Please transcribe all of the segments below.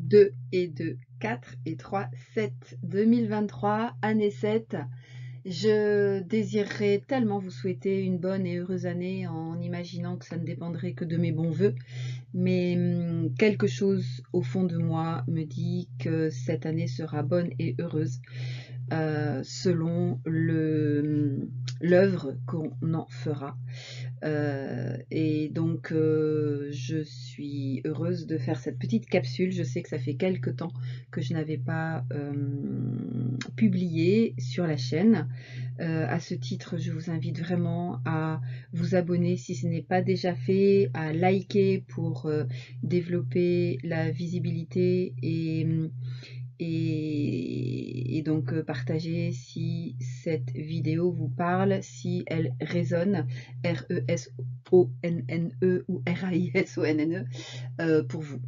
2 et 2, 4 et 3, 7. 2023, année 7. Je désirerais tellement vous souhaiter une bonne et heureuse année en imaginant que ça ne dépendrait que de mes bons voeux. Mais quelque chose au fond de moi me dit que cette année sera bonne et heureuse selon l'œuvre qu'on en fera. Et donc je suis heureuse de faire cette petite capsule. Je sais que ça fait quelque temps que je n'avais pas publié sur la chaîne. À ce titre, je vous invite vraiment à vous abonner si ce n'est pas déjà fait, à liker pour développer la visibilité et donc partager si cette vidéo vous parle, si elle résonne, R-E-S-O-N-N-E ou R-A-I-S-O-N-N-E pour vous.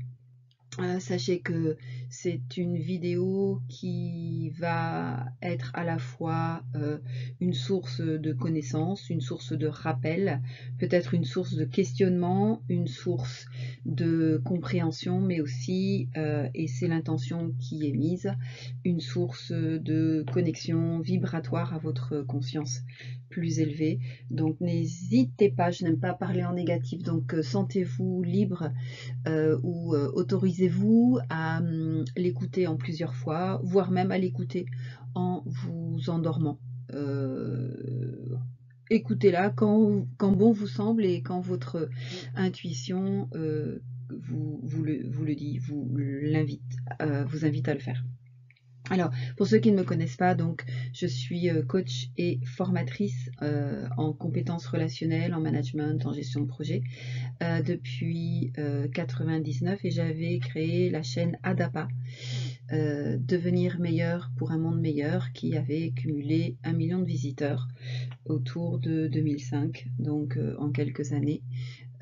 Sachez que c'est une vidéo qui va être à la fois une source de connaissances, une source de rappel, peut-être une source de questionnement, une source de compréhension, mais aussi, et c'est l'intention qui est mise, une source de connexion vibratoire à votre conscience plus élevée. Donc n'hésitez pas, je n'aime pas parler en négatif, donc sentez-vous libre ou autorisez-vous à l'écouter en plusieurs fois, voire même à l'écouter en vous endormant. Écoutez-la quand bon vous semble et quand votre intuition vous le dit, vous invite à le faire. Alors, pour ceux qui ne me connaissent pas, donc je suis coach et formatrice en compétences relationnelles, en management, en gestion de projet depuis 99 et j'avais créé la chaîne Adapa, devenir meilleur pour un monde meilleur, qui avait cumulé 1 million de visiteurs autour de 2005, donc en quelques années.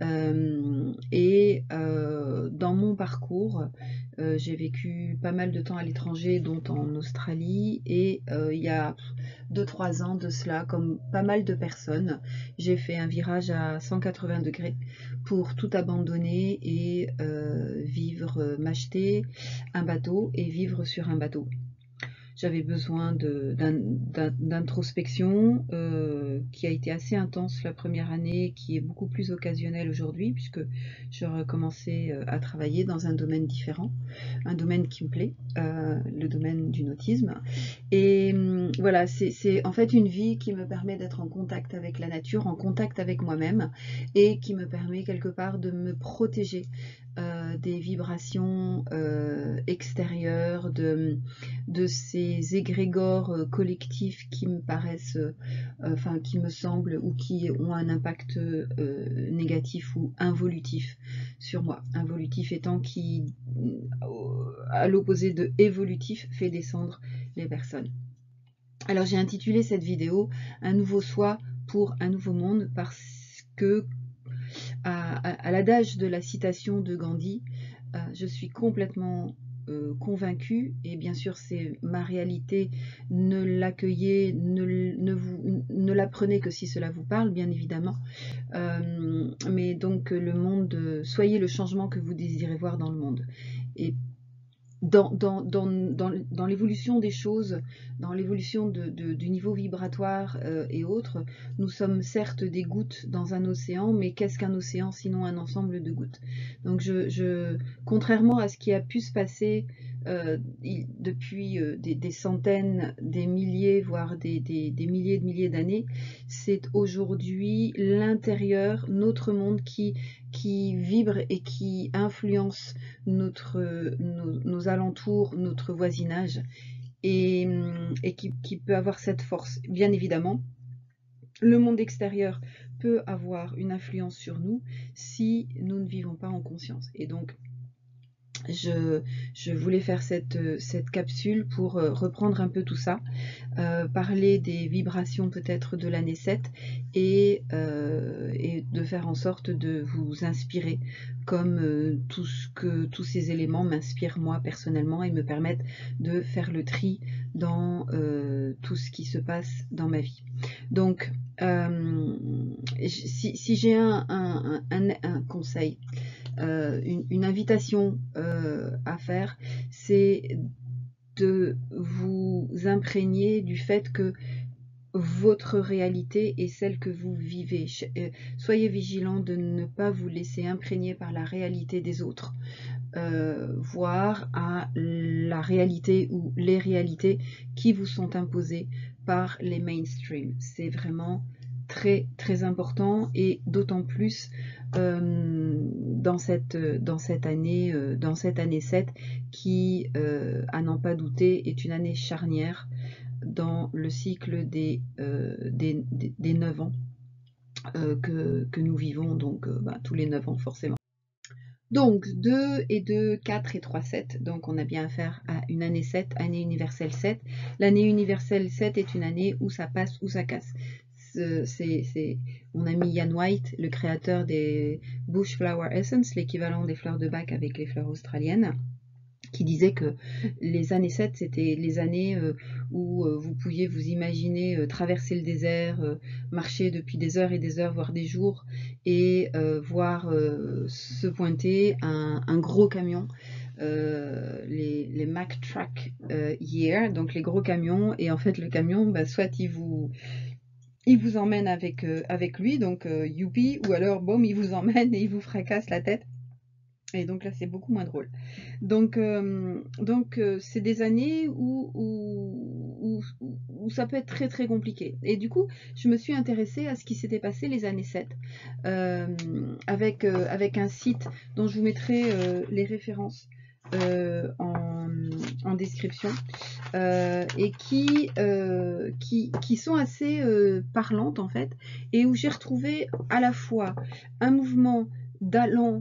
Dans mon parcours, j'ai vécu pas mal de temps à l'étranger, dont en Australie, et il y a 2-3 ans de cela, comme pas mal de personnes, j'ai fait un virage à 180 degrés pour tout abandonner et m'acheter un bateau et vivre sur un bateau. J'avais besoin d'introspection qui a été assez intense la première année, qui est beaucoup plus occasionnelle aujourd'hui, puisque je recommençais à travailler dans un domaine différent, un domaine qui me plaît, le domaine du nautisme. Et voilà, c'est en fait une vie qui me permet d'être en contact avec la nature, en contact avec moi-même, et qui me permet quelque part de me protéger des vibrations extérieures, de ces égrégores collectifs qui me paraissent, qui me semblent ou qui ont un impact négatif ou involutif sur moi. Involutif étant qui, à l'opposé de évolutif, fait descendre les personnes. Alors j'ai intitulé cette vidéo « Un nouveau soi pour un nouveau monde » parce que à l'adage de la citation de Gandhi, je suis complètement convaincue, et bien sûr c'est ma réalité, ne l'accueillez, ne la prenez que si cela vous parle, bien évidemment, mais donc le monde, soyez le changement que vous désirez voir dans le monde. Et dans l'évolution des choses, dans l'évolution du niveau vibratoire et autres, nous sommes certes des gouttes dans un océan, mais qu'est-ce qu'un océan sinon un ensemble de gouttes? Donc contrairement à ce qui a pu se passer depuis des centaines, des milliers, voire des milliers de milliers d'années, c'est aujourd'hui l'intérieur, notre monde qui vibre et qui influence nos alentours, notre voisinage, et qui peut avoir cette force. Bien évidemment, le monde extérieur peut avoir une influence sur nous si nous ne vivons pas en conscience. Et donc, je voulais faire cette capsule pour reprendre un peu tout ça, parler des vibrations peut-être de l'année 7 et de faire en sorte de vous inspirer comme tous ces éléments m'inspirent moi personnellement et me permettent de faire le tri dans tout ce qui se passe dans ma vie. Donc si j'ai un conseil, une invitation à faire, c'est de vous imprégner du fait que votre réalité est celle que vous vivez. Soyez vigilant de ne pas vous laisser imprégner par la réalité des autres, voire à la réalité ou les réalités qui vous sont imposées par les mainstream. C'est vraiment très très important, et d'autant plus dans cette année 7 qui, à n'en pas douter, est une année charnière dans le cycle des 9 ans que nous vivons, donc tous les 9 ans forcément. Donc 2 et 2, 4 et 3, 7. Donc on a bien affaire à une année 7, année universelle 7. L'année universelle 7 est une année où ça passe ou ça casse. Mon ami Ian White, le créateur des Bush Flower Essence, l'équivalent des fleurs de bac avec les fleurs australiennes, qui disait que les années 7, c'était les années où vous pouviez vous imaginer traverser le désert, marcher depuis des heures et des heures, voire des jours, et voir se pointer un gros camion, les Mack Truck Year, donc les gros camions, et en fait le camion, soit il vous emmène avec lui, donc youpi, ou alors boum, il vous emmène et il vous fracasse la tête. Et donc là, c'est beaucoup moins drôle. Donc c'est des années où ça peut être très très compliqué. Et du coup, je me suis intéressée à ce qui s'était passé les années 7, avec un site dont je vous mettrai les références en description, et qui sont assez parlantes en fait, et où j'ai retrouvé à la fois un mouvement d'allant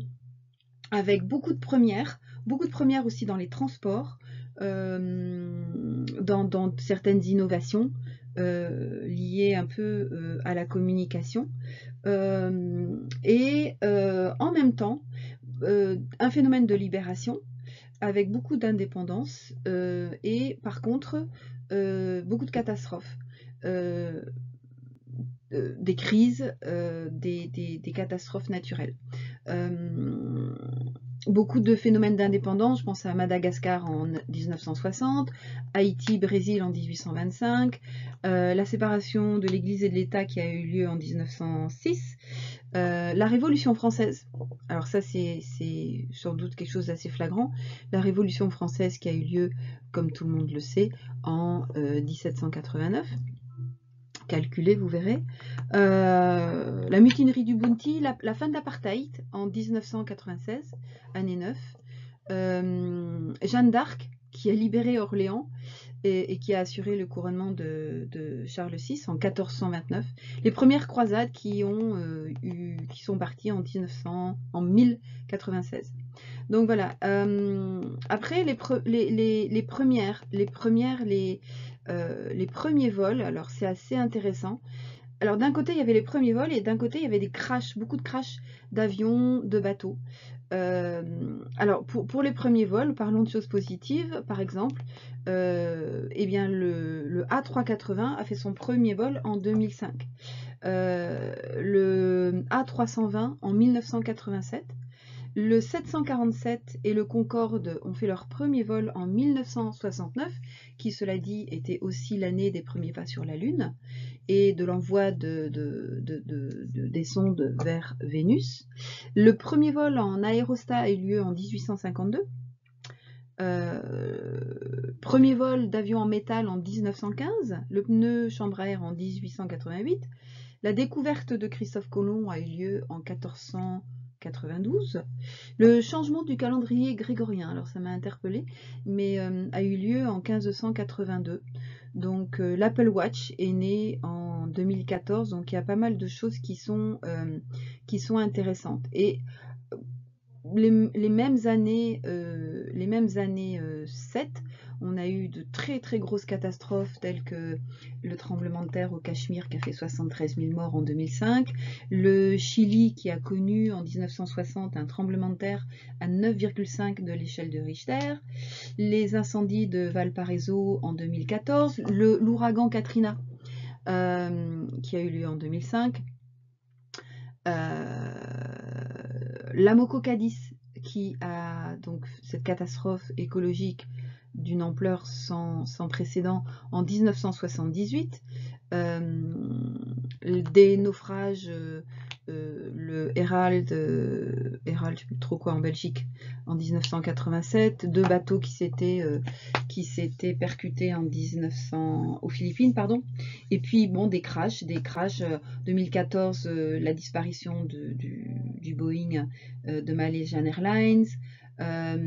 avec beaucoup de premières aussi dans les transports, dans certaines innovations liées un peu à la communication, et en même temps un phénomène de libération avec beaucoup d'indépendance, et par contre beaucoup de catastrophes. Des crises, des catastrophes naturelles. Beaucoup de phénomènes d'indépendance, je pense à Madagascar en 1960, Haïti, Brésil en 1825, la séparation de l'Église et de l'État qui a eu lieu en 1906, la Révolution française. Alors ça, c'est sans doute quelque chose d'assez flagrant. La Révolution française qui a eu lieu, comme tout le monde le sait, en 1789. Calculé, vous verrez. La mutinerie du Bounty, la fin de l'apartheid en 1996, année 9. Jeanne d'Arc, qui a libéré Orléans et qui a assuré le couronnement de Charles VI en 1429. Les premières croisades qui sont parties en 1096. Donc voilà. Après les premiers vols, alors c'est assez intéressant. Alors d'un côté il y avait les premiers vols, et d'un côté il y avait des crashs, beaucoup de crashs d'avions, de bateaux. Alors pour les premiers vols, parlons de choses positives. Par exemple, eh bien le A380 a fait son premier vol en 2005, le A320 en 1987. Le 747 et le Concorde ont fait leur premier vol en 1969, qui, cela dit, était aussi l'année des premiers pas sur la Lune et de l'envoi des sondes vers Vénus. Le premier vol en aérostat a eu lieu en 1852. Premier vol d'avion en métal en 1915, le pneu chambre à air en 1888. La découverte de Christophe Colomb a eu lieu en 1492. Le changement du calendrier grégorien, alors ça m'a interpellée, mais a eu lieu en 1582. Donc l'Apple Watch est né en 2014, donc il y a pas mal de choses qui sont intéressantes. Et les mêmes années 7, on a eu de très très grosses catastrophes telles que le tremblement de terre au Cachemire qui a fait 73 000 morts en 2005, le Chili qui a connu en 1960 un tremblement de terre à 9,5 de l'échelle de Richter, les incendies de Valparaiso en 2014, l'ouragan Katrina qui a eu lieu en 2005, la Moco Cadiz qui a donc cette catastrophe écologique d'une ampleur sans précédent en 1978, des naufrages, le Herald, Herald, je sais plus trop quoi en Belgique, en 1987, deux bateaux qui s'étaient percutés en 1900 aux Philippines, pardon, et puis bon des crashs, 2014, la disparition du Boeing de Malaysian Airlines. En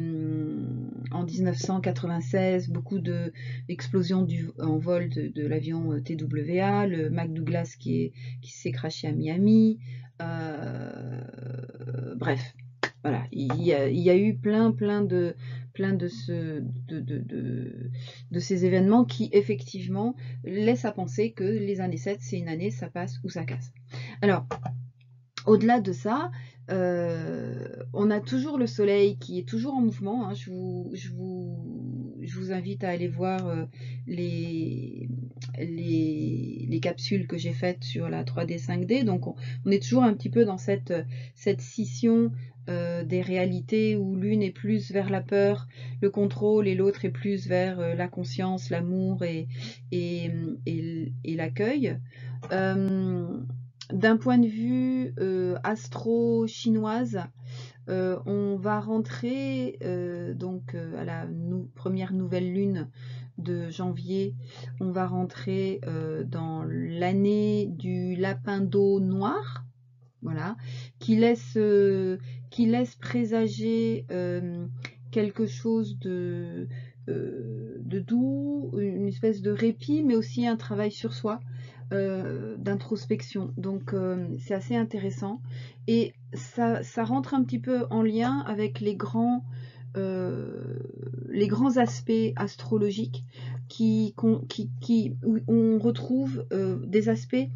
1996, beaucoup d'explosions en vol de l'avion TWA, le McDouglas qui s'est crashé à Miami. Bref, voilà, il y a eu plein de ces événements qui effectivement laissent à penser que les années 7, c'est une année, ça passe ou ça casse. Alors, au-delà de ça, on a toujours le soleil qui est toujours en mouvement, hein. Je vous invite à aller voir les capsules que j'ai faites sur la 3D 5D. Donc on est toujours un petit peu dans cette scission des réalités où l'une est plus vers la peur, le contrôle, et l'autre est plus vers la conscience, l'amour et l'accueil. D'un point de vue astro-chinoise, on va rentrer donc à la première nouvelle lune de janvier, on va rentrer dans l'année du lapin d'eau noir, voilà, qui laisse présager quelque chose de doux, une espèce de répit, mais aussi un travail sur soi, d'introspection. Donc c'est assez intéressant et ça rentre un petit peu en lien avec les grands aspects astrologiques où on retrouve des aspects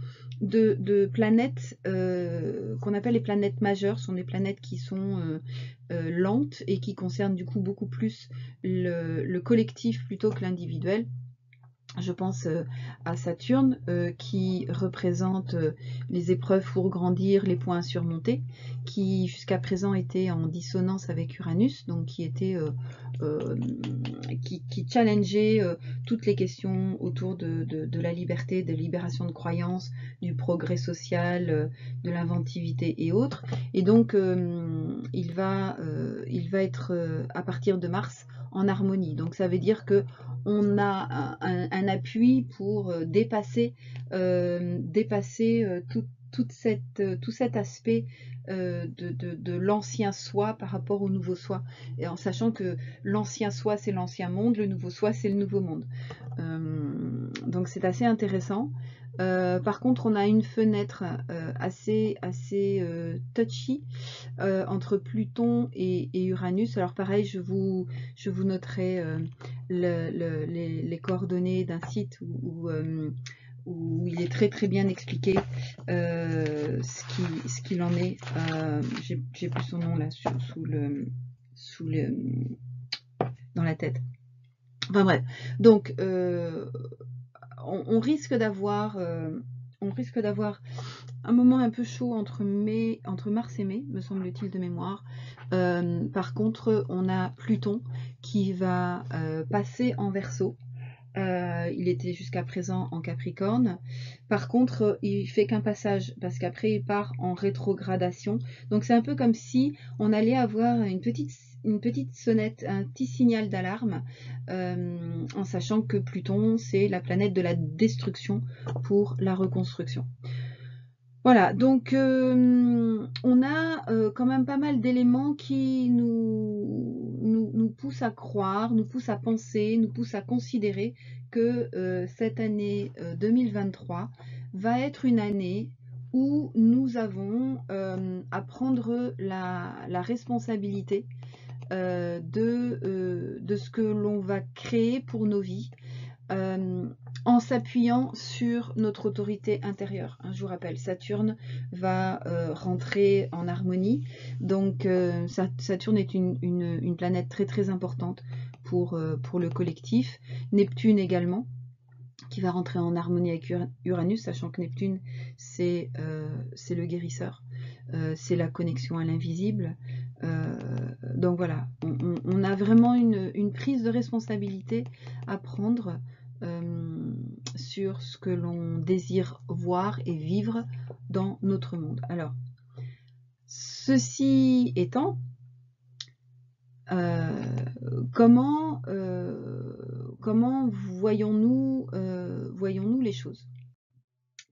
de planètes qu'on appelle les planètes majeures. Ce sont des planètes qui sont lentes et qui concernent du coup beaucoup plus le collectif plutôt que l'individuel. Je pense à Saturne qui représente les épreuves pour grandir, les points à surmonter, qui jusqu'à présent était en dissonance avec Uranus, donc qui challengeait toutes les questions autour de la liberté, de libération de croyances, du progrès social, de l'inventivité et autres. Et donc il va être à partir de mars en harmonie. Donc ça veut dire que on a un appui pour dépasser tout cet aspect de l'ancien soi par rapport au nouveau soi, et en sachant que l'ancien soi c'est l'ancien monde, le nouveau soi c'est le nouveau monde. Donc c'est assez intéressant. Par contre, on a une fenêtre assez touchy entre Pluton et Uranus. Alors pareil, je vous noterai les coordonnées d'un site où il est très bien expliqué ce qu'il en est. J'ai plus son nom là dans la tête. Enfin bref, donc on risque d'avoir un moment un peu chaud entre mars et mai, me semble-t-il de mémoire. Par contre, on a Pluton qui va passer en Verseau. Il était jusqu'à présent en Capricorne. Par contre, il fait qu'un passage parce qu'après il part en rétrogradation. Donc c'est un peu comme si on allait avoir une petite sonnette, un petit signal d'alarme, en sachant que Pluton c'est la planète de la destruction pour la reconstruction. Voilà, donc on a quand même pas mal d'éléments qui nous poussent à croire, nous poussent à penser, nous poussent à considérer que cette année 2023 va être une année où nous avons à prendre la responsabilité de ce que l'on va créer pour nos vies. En s'appuyant sur notre autorité intérieure. Je vous rappelle, Saturne va rentrer en harmonie. Donc Saturne est une planète très importante pour le collectif. Neptune également, qui va rentrer en harmonie avec Uranus, sachant que Neptune, c'est le guérisseur. C'est la connexion à l'invisible. Donc voilà, on a vraiment une prise de responsabilité à prendre sur ce que l'on désire voir et vivre dans notre monde. Alors, ceci étant, comment voyons-nous les choses?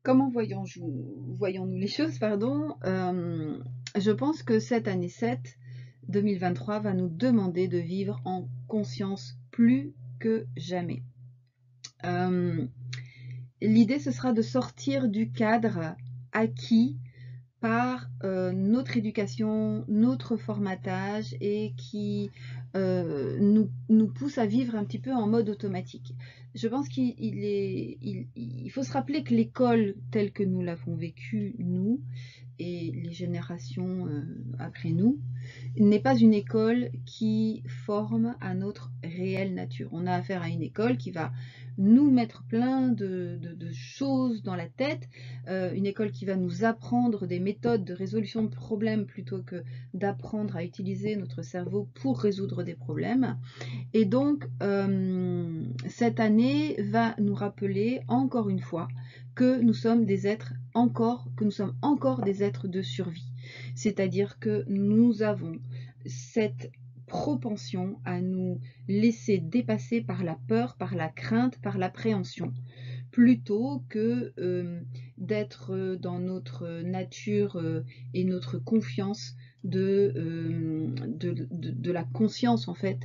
Comment voyons-nous les choses, pardon. Je pense que cette année 7, 2023, va nous demander de vivre en conscience plus que jamais. L'idée, ce sera de sortir du cadre acquis par notre éducation, notre formatage et qui nous pousse à vivre un petit peu en mode automatique. Je pense qu'il faut se rappeler que l'école telle que nous l'avons vécue, nous, et les générations après nous, n'est pas une école qui forme à notre réelle nature. On a affaire à une école qui va nous mettre plein de choses dans la tête, une école qui va nous apprendre des méthodes de résolution de problèmes plutôt que d'apprendre à utiliser notre cerveau pour résoudre des problèmes. Et donc, cette année va nous rappeler encore une fois que nous sommes des êtres encore des êtres de survie. C'est-à-dire que nous avons cette propension à nous laisser dépasser par la peur, par la crainte, par l'appréhension, plutôt que d'être dans notre nature et notre confiance de la conscience en fait,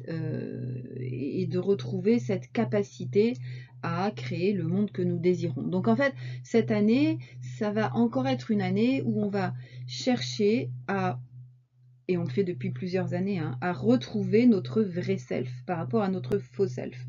et de retrouver cette capacité à créer le monde que nous désirons. Donc en fait, cette année, ça va encore être une année où on va chercher à, et on le fait depuis plusieurs années, hein, à retrouver notre vrai self par rapport à notre faux self.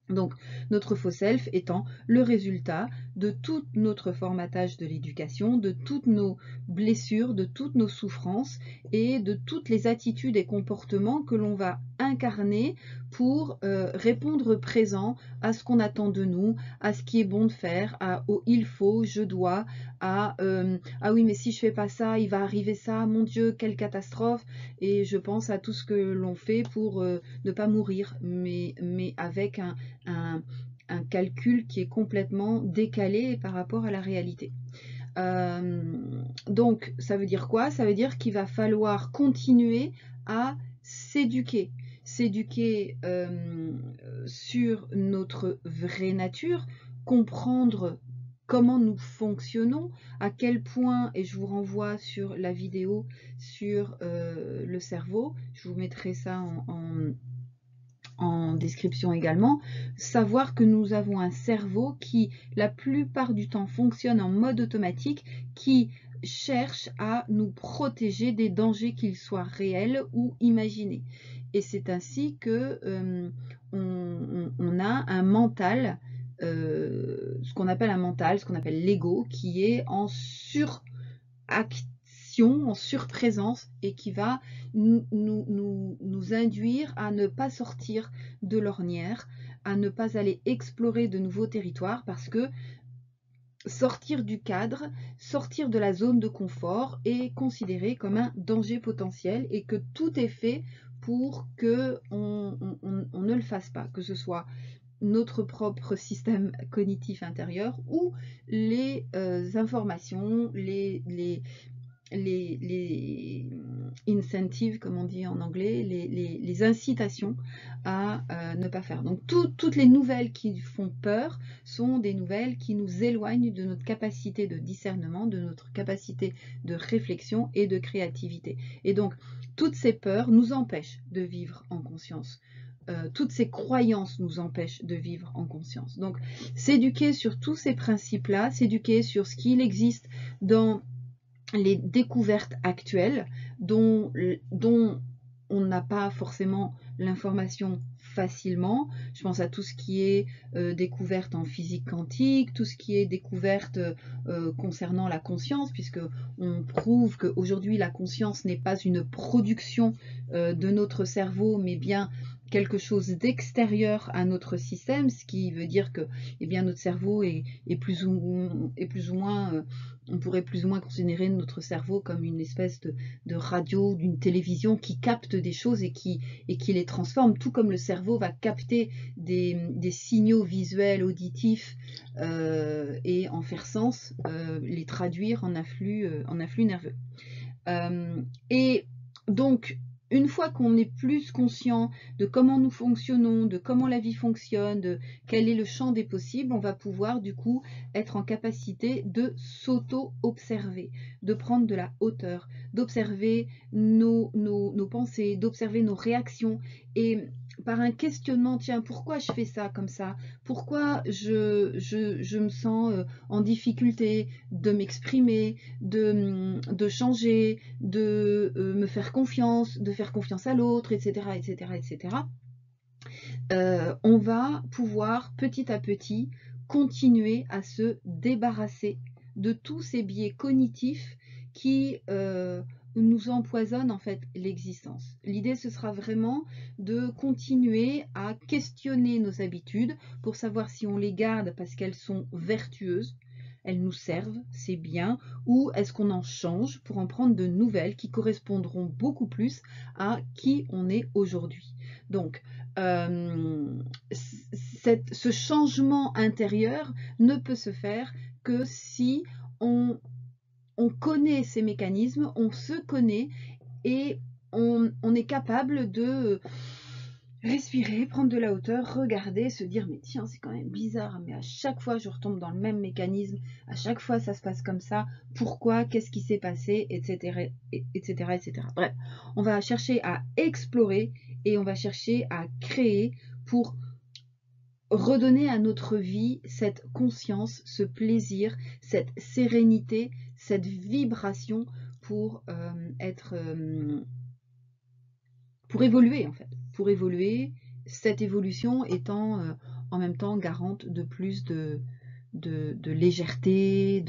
Donc, notre faux self étant le résultat de tout notre formatage de l'éducation, de toutes nos blessures, de toutes nos souffrances et de toutes les attitudes et comportements que l'on va incarner pour répondre présent à ce qu'on attend de nous, à ce qui est bon de faire, au il faut, je dois, ah oui mais si je fais pas ça, il va arriver ça, mon Dieu, quelle catastrophe. Et je pense à tout ce que l'on fait pour ne pas mourir, mais avec un calcul qui est complètement décalé par rapport à la réalité. Donc ça veut dire quoi? Ça veut dire qu'il va falloir continuer à s'éduquer. S'éduquer sur notre vraie nature, comprendre comment nous fonctionnons, à quel point, et je vous renvoie sur la vidéo sur le cerveau, je vous mettrai ça en description également, savoir que nous avons un cerveau qui, la plupart du temps, fonctionne en mode automatique, qui cherche à nous protéger des dangers, qu'ils soient réels ou imaginés. Et c'est ainsi que on a un mental, ce qu'on appelle un mental, ce qu'on appelle l'ego, qui est en suraction, en surprésence, et qui va nous induire à ne pas sortir de l'ornière, à ne pas aller explorer de nouveaux territoires, parce que sortir du cadre, sortir de la zone de confort est considéré comme un danger potentiel, et que tout est fait pour que on ne le fasse pas, que ce soit notre propre système cognitif intérieur ou les informations, les incentives, comme on dit en anglais, les incitations à ne pas faire. Donc toutes les nouvelles qui font peur sont des nouvelles qui nous éloignent de notre capacité de discernement, de notre capacité de réflexion et de créativité. Et donc toutes ces peurs nous empêchent de vivre en conscience. Toutes ces croyances nous empêchent de vivre en conscience. Donc s'éduquer sur tous ces principes-là, s'éduquer sur ce qu'il existe dans les découvertes actuelles dont on n'a pas forcément l'information facilement. Je pense à tout ce qui est découverte en physique quantique, tout ce qui est découverte concernant la conscience, puisque on prouve qu'aujourd'hui la conscience n'est pas une production de notre cerveau, mais bien quelque chose d'extérieur à notre système, ce qui veut dire que eh bien, notre cerveau est plus ou moins, on pourrait plus ou moins considérer notre cerveau comme une espèce de radio, d'une télévision qui capte des choses et qui les transforme, tout comme le cerveau va capter des signaux visuels, auditifs et en faire sens, les traduire en afflux nerveux. Et donc, une fois qu'on est plus conscient de comment nous fonctionnons, de comment la vie fonctionne, de quel est le champ des possibles, on va pouvoir du coup être en capacité de s'auto-observer, de prendre de la hauteur, d'observer nos pensées, d'observer nos réactions et par un questionnement, tiens, pourquoi je fais ça comme ça? Pourquoi je me sens en difficulté de m'exprimer, de changer, de me faire confiance, de faire confiance à l'autre, etc., etc., etc. On va pouvoir petit à petit continuer à se débarrasser de tous ces biais cognitifs qui nous empoisonnent en fait l'existence. L'idée, ce sera vraiment de continuer à questionner nos habitudes pour savoir si on les garde parce qu'elles sont vertueuses, elles nous servent, c'est bien, ou est-ce qu'on en change pour en prendre de nouvelles qui correspondront beaucoup plus à qui on est aujourd'hui. Donc, ce changement intérieur ne peut se faire que si on connaît ces mécanismes, on se connaît et on est capable de respirer, prendre de la hauteur, regarder, se dire mais tiens, c'est quand même bizarre, mais à chaque fois je retombe dans le même mécanisme, à chaque fois ça se passe comme ça, pourquoi, qu'est-ce qui s'est passé, etc., etc., etc. Bref, on va chercher à explorer et on va chercher à créer pour redonner à notre vie cette conscience, ce plaisir, cette sérénité, cette vibration pour pour évoluer en fait, pour évoluer, cette évolution étant en même temps garante de plus de légèreté,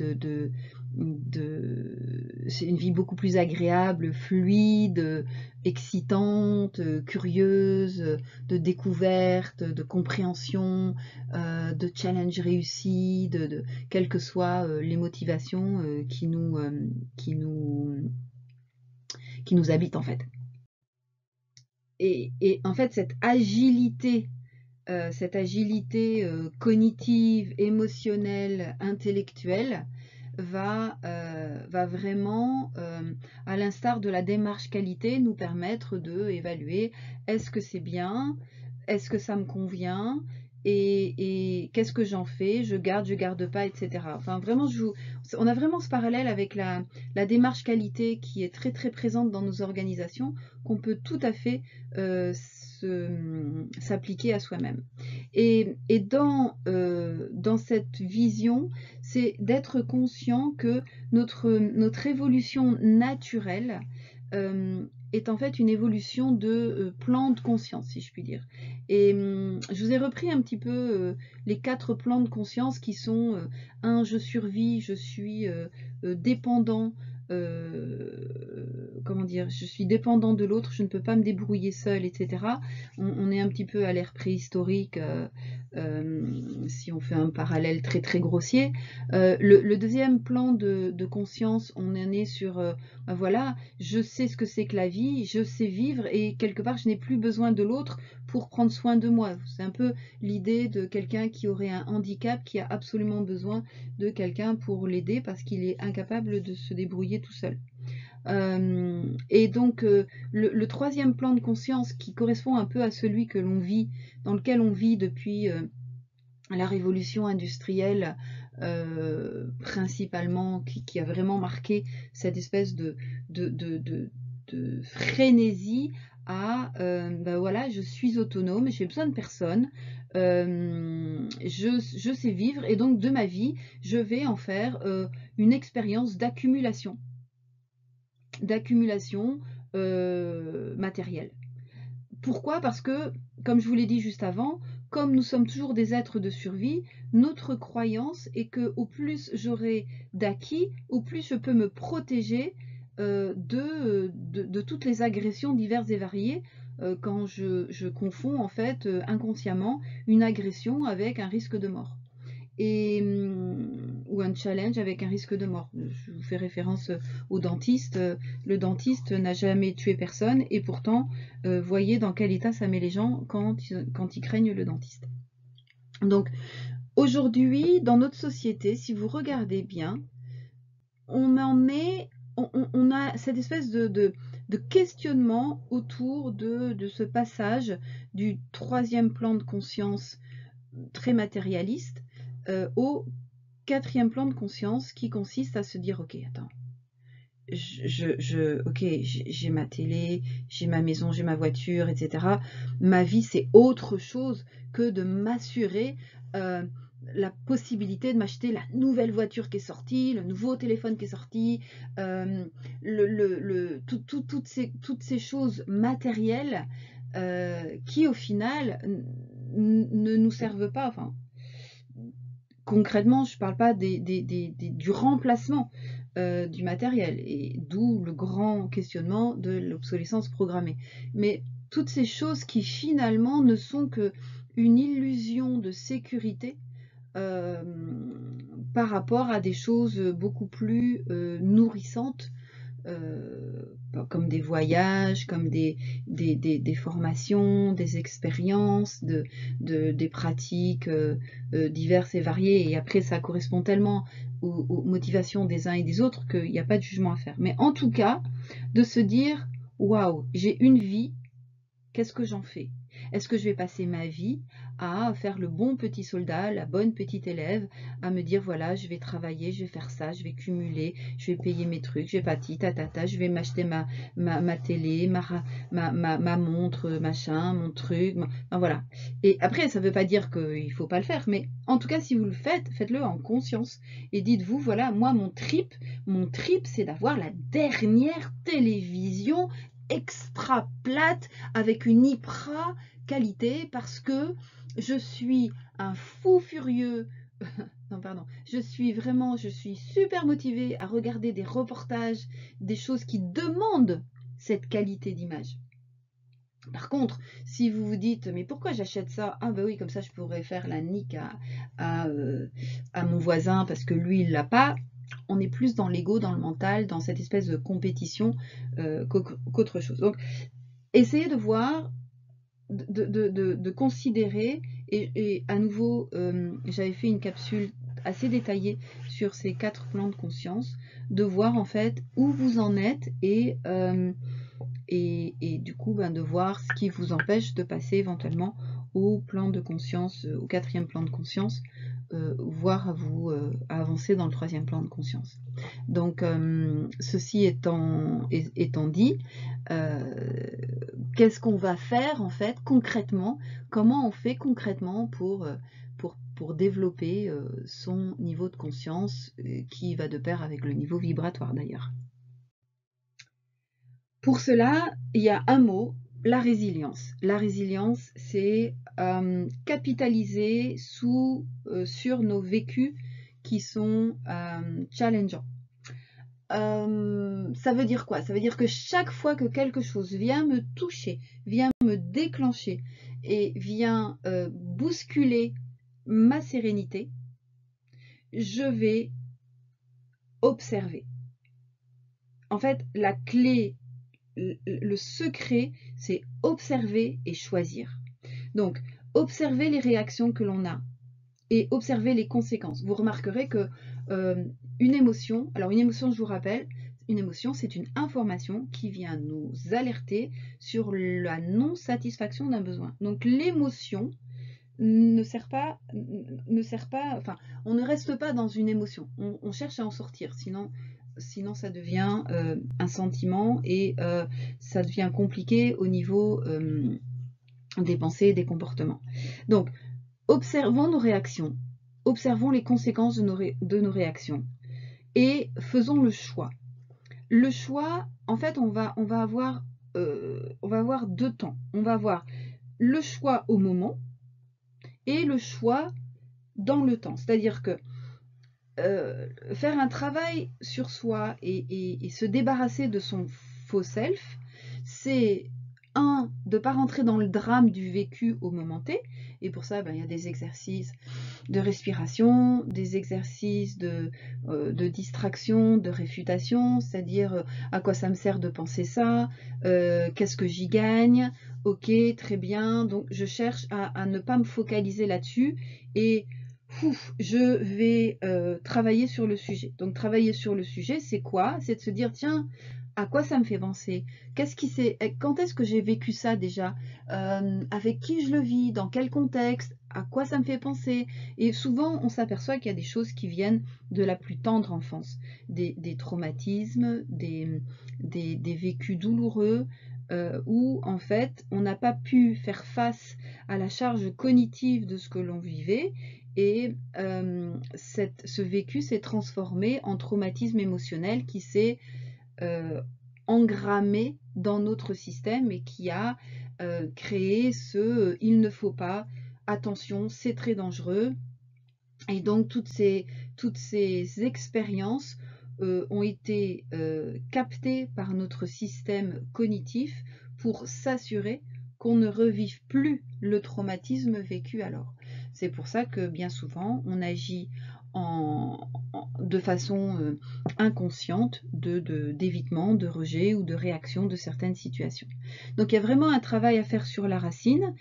c'est une vie beaucoup plus agréable, fluide, excitante, curieuse, de découverte, de compréhension, de challenge réussi, quelles que soient les motivations qui nous habitent en fait. Et en fait, cette agilité cognitive, émotionnelle, intellectuelle va vraiment, à l'instar de la démarche qualité, nous permettre d'évaluer est-ce que c'est bien, est-ce que ça me convient, et qu'est-ce que j'en fais, je garde pas, etc. Enfin, vraiment, on a vraiment ce parallèle avec la démarche qualité qui est très très présente dans nos organisations, qu'on peut tout à fait s'appliquer à soi-même. Et dans cette vision, c'est d'être conscient que notre évolution naturelle est en fait une évolution de plan de conscience, si je puis dire. Et je vous ai repris un petit peu les 4 plans de conscience qui sont 1, je survis, je suis dépendant, comment dire, je suis dépendant de l'autre, je ne peux pas me débrouiller seul, etc. On est un petit peu à l'ère préhistorique, si on fait un parallèle très très grossier. Le deuxième plan de conscience, on en est sur, voilà, je sais ce que c'est que la vie, je sais vivre et quelque part je n'ai plus besoin de l'autre pour prendre soin de moi. C'est un peu l'idée de quelqu'un qui aurait un handicap, qui a absolument besoin de quelqu'un pour l'aider parce qu'il est incapable de se débrouiller tout seul. Et donc le troisième plan de conscience qui correspond un peu à celui que l'on vit, dans lequel on vit depuis la révolution industrielle principalement, qui a vraiment marqué cette espèce de frénésie à ben voilà, je suis autonome, j'ai besoin de personne, je sais vivre et donc de ma vie je vais en faire une expérience d'accumulation matérielle. Pourquoi? Parce que, comme je vous l'ai dit juste avant, comme nous sommes toujours des êtres de survie, notre croyance est que au plus j'aurai d'acquis, au plus je peux me protéger de toutes les agressions diverses et variées quand je confonds en fait inconsciemment une agression avec un risque de mort. Ou un challenge avec un risque de mort. Je vous fais référence au dentiste. Le dentiste n'a jamais tué personne et pourtant, voyez dans quel état ça met les gens quand ils craignent le dentiste. Donc, aujourd'hui, dans notre société, si vous regardez bien, on a cette espèce de questionnement autour de ce passage du troisième plan de conscience très matérialiste au quatrième plan de conscience qui consiste à se dire ok, attends, ok, j'ai ma télé, j'ai ma maison, j'ai ma voiture, etc. Ma vie, c'est autre chose que de m'assurer la possibilité de m'acheter la nouvelle voiture qui est sortie, le nouveau téléphone qui est sorti, toutes ces choses matérielles qui, au final, ne nous servent pas. Enfin, concrètement, je ne parle pas du remplacement du matériel, et d'où le grand questionnement de l'obsolescence programmée. Mais toutes ces choses qui finalement ne sont qu'une illusion de sécurité par rapport à des choses beaucoup plus nourrissantes, comme des voyages, comme des formations, des expériences, des pratiques diverses et variées. Et après, ça correspond tellement aux motivations des uns et des autres qu'il n'y a pas de jugement à faire. Mais en tout cas, de se dire, waouh, j'ai une vie, qu'est-ce que j'en fais? Est-ce que je vais passer ma vie à faire le bon petit soldat, la bonne petite élève, à me dire voilà, je vais travailler, je vais faire ça, je vais cumuler, je vais payer mes trucs, je vais pati, tatata, je vais m'acheter ma télé, ma montre, machin, mon truc, enfin, voilà. Et après, ça ne veut pas dire qu'il ne faut pas le faire, mais en tout cas, si vous le faites, faites-le en conscience. Et dites-vous, voilà, moi, mon trip, c'est d'avoir la dernière télévision extra plate avec une hyper qualité parce que je suis un fou furieux. Non, pardon. Je suis super motivée à regarder des reportages, des choses qui demandent cette qualité d'image. Par contre, si vous vous dites, mais pourquoi j'achète ça? Ah ben oui, comme ça je pourrais faire la nique à mon voisin parce que lui il l'a pas. On est plus dans l'ego, dans le mental, dans cette espèce de compétition qu'autre chose. Donc, essayez de voir, de considérer, et à nouveau, j'avais fait une capsule assez détaillée sur ces 4 plans de conscience, de voir en fait où vous en êtes et du coup de voir ce qui vous empêche de passer éventuellement au plan de conscience, au 4e plan de conscience, voire à avancer dans le 3e plan de conscience. Donc ceci étant dit, qu'est-ce qu'on va faire en fait concrètement? Comment on fait concrètement pour développer son niveau de conscience qui va de pair avec le niveau vibratoire d'ailleurs? Pour cela, il y a un mot, la résilience. La résilience, c'est capitaliser sur nos vécus qui sont challengeants. Ça veut dire quoi? Ça veut dire que chaque fois que quelque chose vient me toucher, vient me déclencher et vient bousculer ma sérénité, je vais observer. En fait, la clé, le secret, c'est observer et choisir. Donc, observer les réactions que l'on a et observer les conséquences. Vous remarquerez que une émotion, alors une émotion, je vous rappelle, une émotion, c'est une information qui vient nous alerter sur la non-satisfaction d'un besoin. Donc l'émotion ne sert pas, enfin, on ne reste pas dans une émotion. On cherche à en sortir, sinon ça devient un sentiment et ça devient compliqué au niveau des pensées et des comportements. Donc, observons nos réactions, observons les conséquences de nos réactions et faisons le choix. Le choix, en fait, on va avoir 2 temps. On va avoir le choix au moment et le choix dans le temps. C'est-à-dire que faire un travail sur soi et se débarrasser de son faux self, c'est de ne pas rentrer dans le drame du vécu au moment T. Et pour ça, il y a des exercices de respiration, des exercices de distraction, de réfutation, c'est-à-dire à quoi ça me sert de penser ça, qu'est-ce que j'y gagne, ok, très bien. Donc je cherche à ne pas me focaliser là-dessus et je vais travailler sur le sujet. Donc travailler sur le sujet, c'est quoi? C'est de se dire, tiens, à quoi ça me fait penser? Quand est-ce que j'ai vécu ça déjà? Avec qui je le vis? Dans quel contexte? À quoi ça me fait penser? Et souvent, on s'aperçoit qu'il y a des choses qui viennent de la plus tendre enfance, des traumatismes, des vécus douloureux, où en fait, on n'a pas pu faire face à la charge cognitive de ce que l'on vivait, et ce vécu s'est transformé en traumatisme émotionnel qui s'est engrammé dans notre système et qui a créé il ne faut pas, attention, c'est très dangereux. Et donc toutes ces expériences ont été captées par notre système cognitif pour s'assurer qu'on ne revive plus le traumatisme vécu alors. C'est pour ça que bien souvent on agit de façon inconsciente d'évitement, de rejet ou de réaction de certaines situations. Donc il y a vraiment un travail à faire sur la racine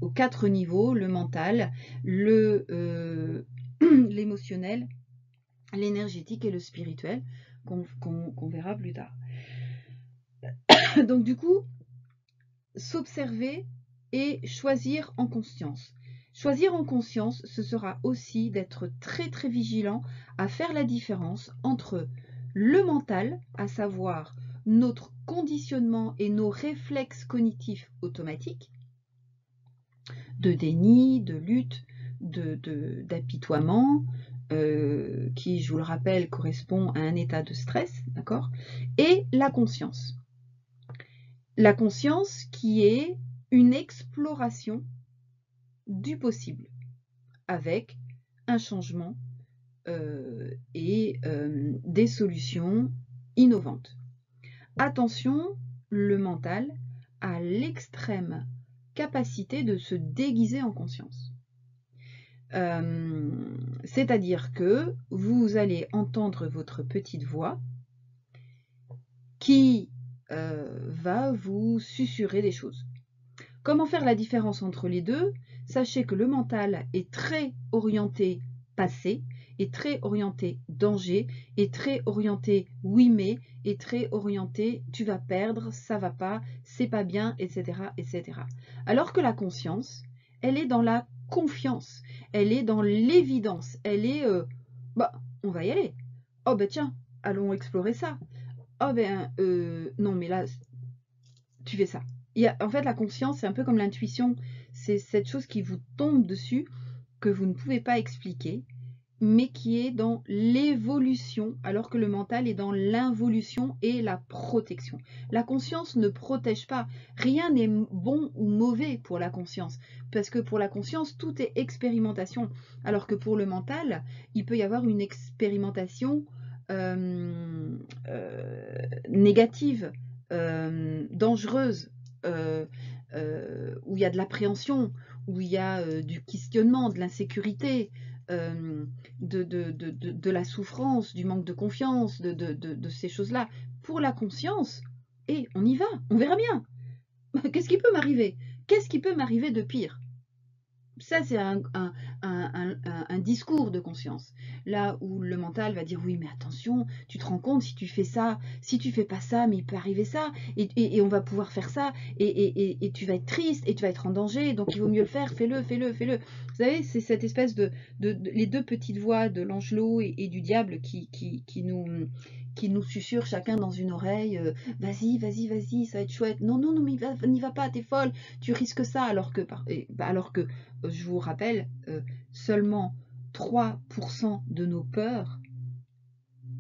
aux 4 niveaux, le mental, l'émotionnel, l'énergétique et le spirituel, qu'on verra plus tard. Donc du coup, s'observer et choisir en conscience. Choisir en conscience, ce sera aussi d'être très très vigilant à faire la différence entre le mental, à savoir notre conditionnement et nos réflexes cognitifs automatiques, de déni, de lutte, d'apitoiement, qui, je vous le rappelle, correspond à un état de stress, d'accord, et la conscience. La conscience qui est une exploration du possible, avec un changement et des solutions innovantes. Attention, le mental a l'extrême capacité de se déguiser en conscience. C'est-à-dire que vous allez entendre votre petite voix qui va vous susurrer des choses. Comment faire la différence entre les deux? Sachez que le mental est très orienté passé, est très orienté danger, est très orienté oui mais, est très orienté tu vas perdre, ça va pas, c'est pas bien, etc., etc. Alors que la conscience, elle est dans la confiance, elle est dans l'évidence, elle est on va y aller. Oh tiens, allons explorer ça. Oh non mais là tu fais ça. En fait, la conscience, c'est un peu comme l'intuition. C'est cette chose qui vous tombe dessus, que vous ne pouvez pas expliquer, mais qui est dans l'évolution, alors que le mental est dans l'involution et la protection. La conscience ne protège pas. Rien n'est bon ou mauvais pour la conscience, parce que pour la conscience, tout est expérimentation, alors que pour le mental, il peut y avoir une expérimentation négative, dangereuse, où il y a de l'appréhension, où il y a du questionnement, de l'insécurité, de la souffrance, du manque de confiance, de ces choses-là. Pour la conscience, et on y va, on verra bien. Qu'est-ce qui peut m'arriver? Qu'est-ce qui peut m'arriver de pire? Ça, c'est un discours de conscience. Là où le mental va dire, oui, mais attention, tu te rends compte, si tu fais ça, si tu fais pas ça, mais il peut arriver ça, et on va pouvoir faire ça, et tu vas être triste, et tu vas être en danger, donc il vaut mieux le faire, fais-le, fais-le, fais-le. Vous savez, c'est cette espèce les deux petites voix de l'angelot et du diable qui nous susurrent chacun dans une oreille, vas-y, vas-y, vas-y, ça va être chouette. Non, non, non, mais n'y va pas, t'es folle, tu risques ça, alors que je vous rappelle, seulement 3% de nos peurs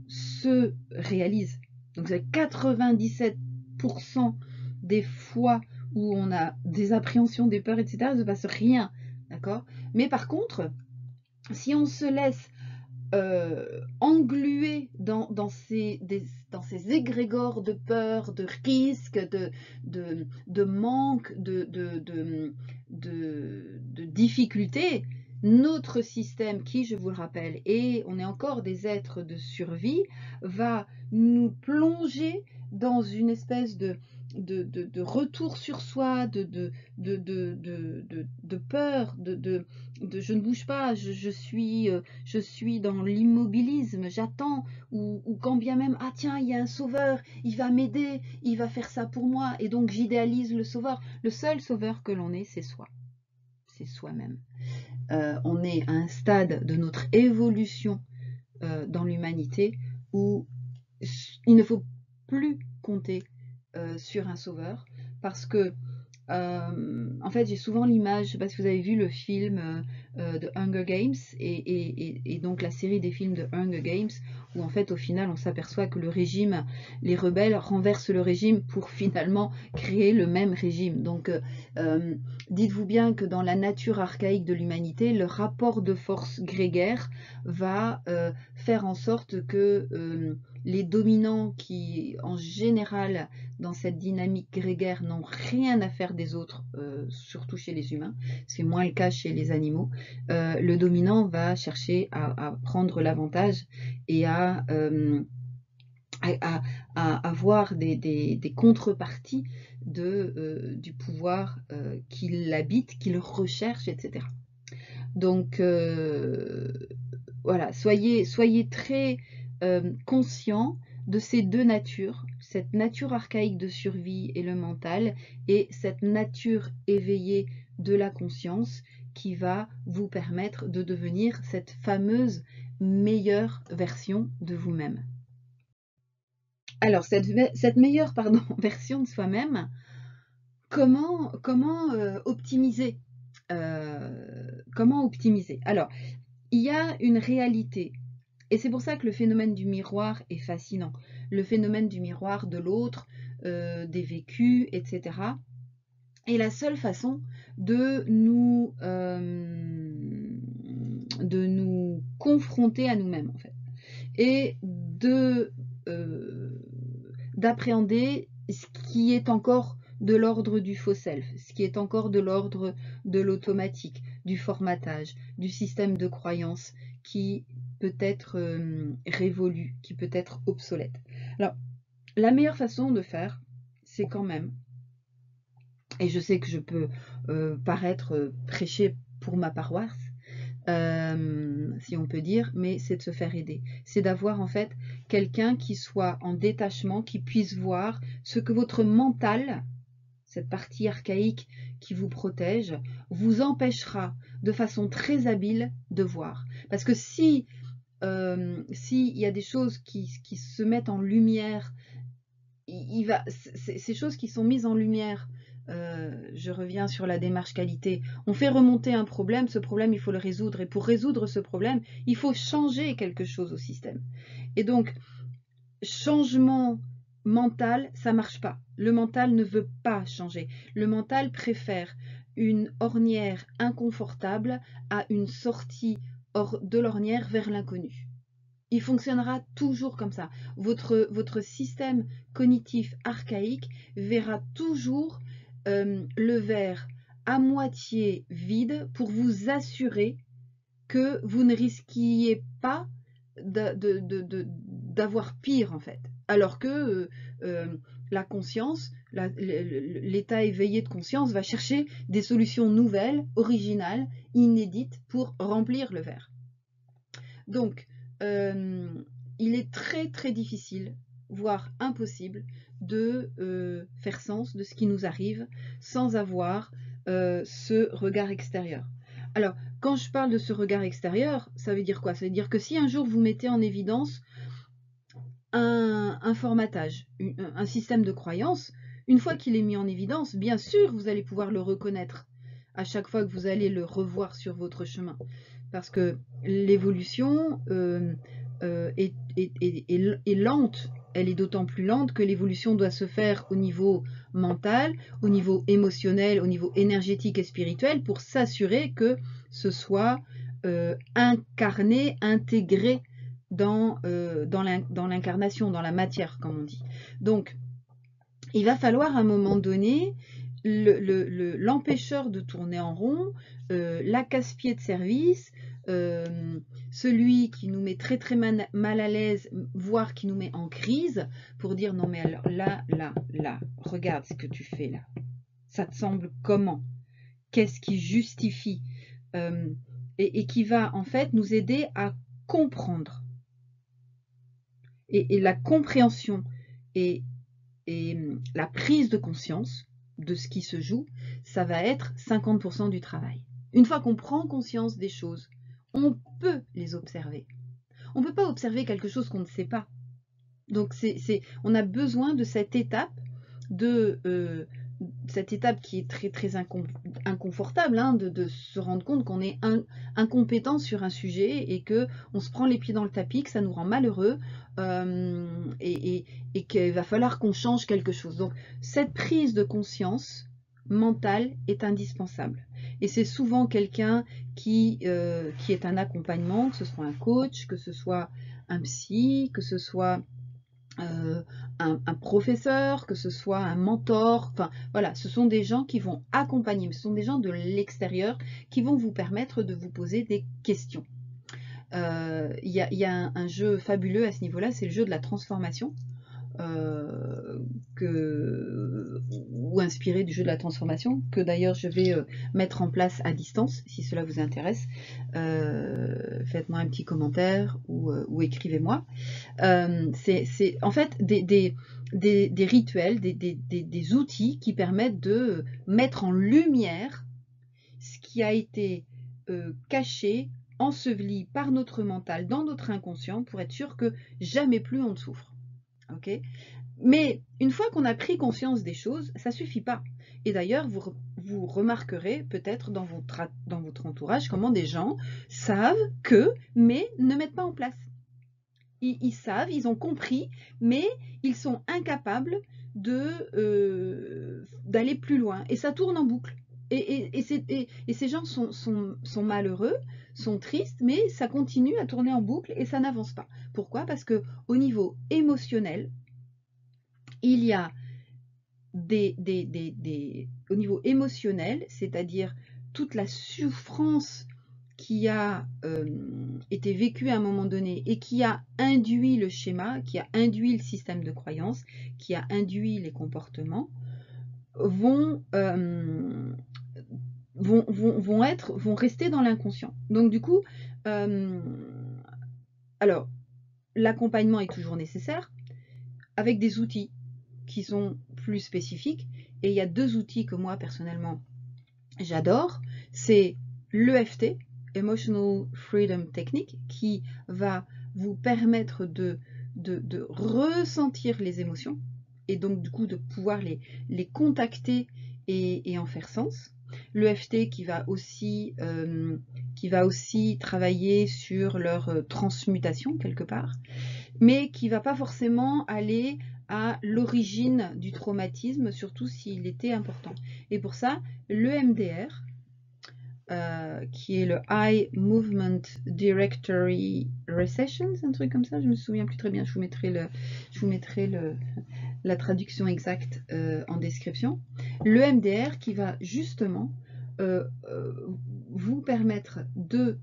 se réalisent. Donc 97% des fois où on a des appréhensions, des peurs, etc., il ne se passe rien. D'accord? Mais par contre, si on se laisse englué dans ces égrégores de peur, de risque, de manque, de difficultés, notre système qui, je vous le rappelle, et on est encore des êtres de survie, va nous plonger dans une espèce de retour sur soi, de peur, je ne bouge pas, je suis dans l'immobilisme, j'attends, ou quand bien même, ah tiens, il y a un sauveur, il va m'aider, il va faire ça pour moi, et donc j'idéalise le sauveur. Le seul sauveur que l'on est, c'est soi, c'est soi-même. On est à un stade de notre évolution dans l'humanité où il ne faut plus compter sur un sauveur, parce que en fait, j'ai souvent l'image, je ne sais pas si vous avez vu le film de Hunger Games et donc la série des films de Hunger Games, où en fait au final on s'aperçoit que le régime, les rebelles renversent le régime pour finalement créer le même régime. Donc dites-vous bien que dans la nature archaïque de l'humanité, le rapport de force grégaire va faire en sorte que les dominants qui en général dans cette dynamique grégaire n'ont rien à faire des autres, surtout chez les humains, c'est moins le cas chez les animaux, le dominant va chercher à prendre l'avantage et à avoir des contreparties du pouvoir qu'il habite, qu'il recherche, etc. Donc voilà, soyez très conscients de ces deux natures, cette nature archaïque de survie et le mental, et cette nature éveillée de la conscience qui va vous permettre de devenir cette fameuse meilleure version de vous-même. Alors, cette meilleure version de soi-même, comment optimiser comment optimiser? Alors, il y a une réalité. Et c'est pour ça que le phénomène du miroir est fascinant. Le phénomène du miroir de l'autre, des vécus, etc. est la seule façon de nous confronter à nous-mêmes, en fait. Et d'appréhender ce qui est encore de l'ordre du faux self, ce qui est encore de l'ordre de l'automatique, du formatage, du système de croyance qui peut être révolu, qui peut être obsolète. Alors, la meilleure façon de faire, c'est quand même, et je sais que je peux paraître prêcher pour ma paroisse, si on peut dire, mais c'est de se faire aider. C'est d'avoir en fait quelqu'un qui soit en détachement, qui puisse voir ce que votre mental, cette partie archaïque qui vous protège, vous empêchera de façon très habile de voir. Parce que s'il y a des choses qui se mettent en lumière, ces choses qui sont mises en lumière, je reviens sur la démarche qualité, on fait remonter un problème, ce problème il faut le résoudre, et pour résoudre ce problème, il faut changer quelque chose au système. Et donc, changement mental, ça marche pas. Le mental ne veut pas changer. Le mental préfère une ornière inconfortable à une sortie de l'ornière vers l'inconnu. Il fonctionnera toujours comme ça. Votre système cognitif archaïque verra toujours le verre à moitié vide pour vous assurer que vous ne risquiez pas d'avoir pire en fait. Alors que la conscience, l'état éveillé de conscience va chercher des solutions nouvelles, originales, inédites pour remplir le verre. Donc, il est très très difficile, voire impossible, de faire sens de ce qui nous arrive sans avoir ce regard extérieur. Alors, quand je parle de ce regard extérieur, ça veut dire quoi? Ça veut dire que si un jour vous mettez en évidence un formatage, un système de croyance, une fois qu'il est mis en évidence, bien sûr, vous allez pouvoir le reconnaître à chaque fois que vous allez le revoir sur votre chemin. Parce que l'évolution est lente. Elle est d'autant plus lente que l'évolution doit se faire au niveau mental, au niveau émotionnel, au niveau énergétique et spirituel pour s'assurer que ce soit incarné, intégré dans l'incarnation, dans la matière, comme on dit. Donc, il va falloir à un moment donné l'empêcheur de tourner en rond, la casse-pied de service, celui qui nous met très très mal à l'aise, voire qui nous met en crise, pour dire non mais alors là, regarde ce que tu fais là. Ça te semble comment? Qu'est-ce qui justifie? Et qui va en fait nous aider à comprendre. Et la compréhension et la prise de conscience de ce qui se joue, ça va être 50% du travail. Une fois qu'on prend conscience des choses, on peut les observer. On ne peut pas observer quelque chose qu'on ne sait pas. Donc on a besoin de cette étape qui est très très inconfortable, hein, de se rendre compte qu'on est incompétent sur un sujet et que on se prend les pieds dans le tapis, que ça nous rend malheureux et qu'il va falloir qu'on change quelque chose. Donc cette prise de conscience mentale est indispensable. Et c'est souvent quelqu'un qui est un accompagnement, que ce soit un coach, que ce soit un psy, que ce soit un professeur, que ce soit un mentor, enfin voilà, ce sont des gens qui vont accompagner, ce sont des gens de l'extérieur qui vont vous permettre de vous poser des questions. Il y a un jeu fabuleux à ce niveau-là, c'est le jeu de la transformation. Ou inspiré du jeu de la transformation, que d'ailleurs je vais mettre en place à distance, si cela vous intéresse. Faites-moi un petit commentaire ou écrivez-moi. C'est en fait des rituels, des outils qui permettent de mettre en lumière ce qui a été caché, enseveli par notre mental, dans notre inconscient, pour être sûr que jamais plus on ne souffre. Okay. Mais une fois qu'on a pris conscience des choses, ça ne suffit pas. Et d'ailleurs, vous remarquerez peut-être dans votre entourage comment des gens savent que, mais ne mettent pas en place. Ils savent, ils ont compris, mais ils sont incapables d'aller plus loin. Et ça tourne en boucle. Et ces gens sont malheureux, sont tristes, mais ça continue à tourner en boucle et ça n'avance pas. Pourquoi? Parce qu'au niveau émotionnel, il y a au niveau émotionnel, c'est-à-dire toute la souffrance qui a été vécue à un moment donné et qui a induit le schéma, qui a induit le système de croyance, qui a induit les comportements, vont rester dans l'inconscient. Donc du coup, alors l'accompagnement est toujours nécessaire avec des outils qui sont plus spécifiques. Et il y a deux outils que moi, personnellement, j'adore. C'est l'EFT, Emotional Freedom Technique, qui va vous permettre de ressentir les émotions et donc du coup de pouvoir les contacter et en faire sens. L'EFT qui va aussi travailler sur leur transmutation quelque part, mais qui ne va pas forcément aller à l'origine du traumatisme, surtout s'il était important. Et pour ça, l'EMDR, qui est le Eye Movement Directory Recessions, un truc comme ça, je me souviens plus très bien, je vous mettrai la traduction exacte en description. L'EMDR qui va justement vous permettre de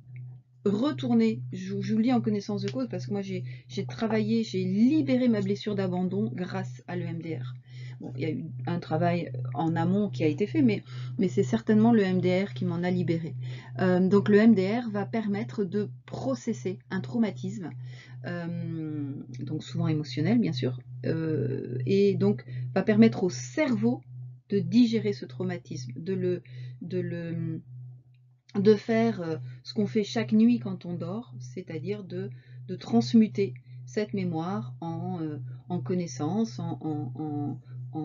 retourner, je vous lis en connaissance de cause parce que moi j'ai travaillé, j'ai libéré ma blessure d'abandon grâce à l'EMDR. Bon, il y a eu un travail en amont qui a été fait, mais c'est certainement l'EMDR qui m'en a libéré. Donc l'EMDR va permettre de processer un traumatisme, donc souvent émotionnel bien sûr, et donc va permettre au cerveau de digérer ce traumatisme, de faire ce qu'on fait chaque nuit quand on dort, c'est-à-dire de transmuter cette mémoire en connaissance, en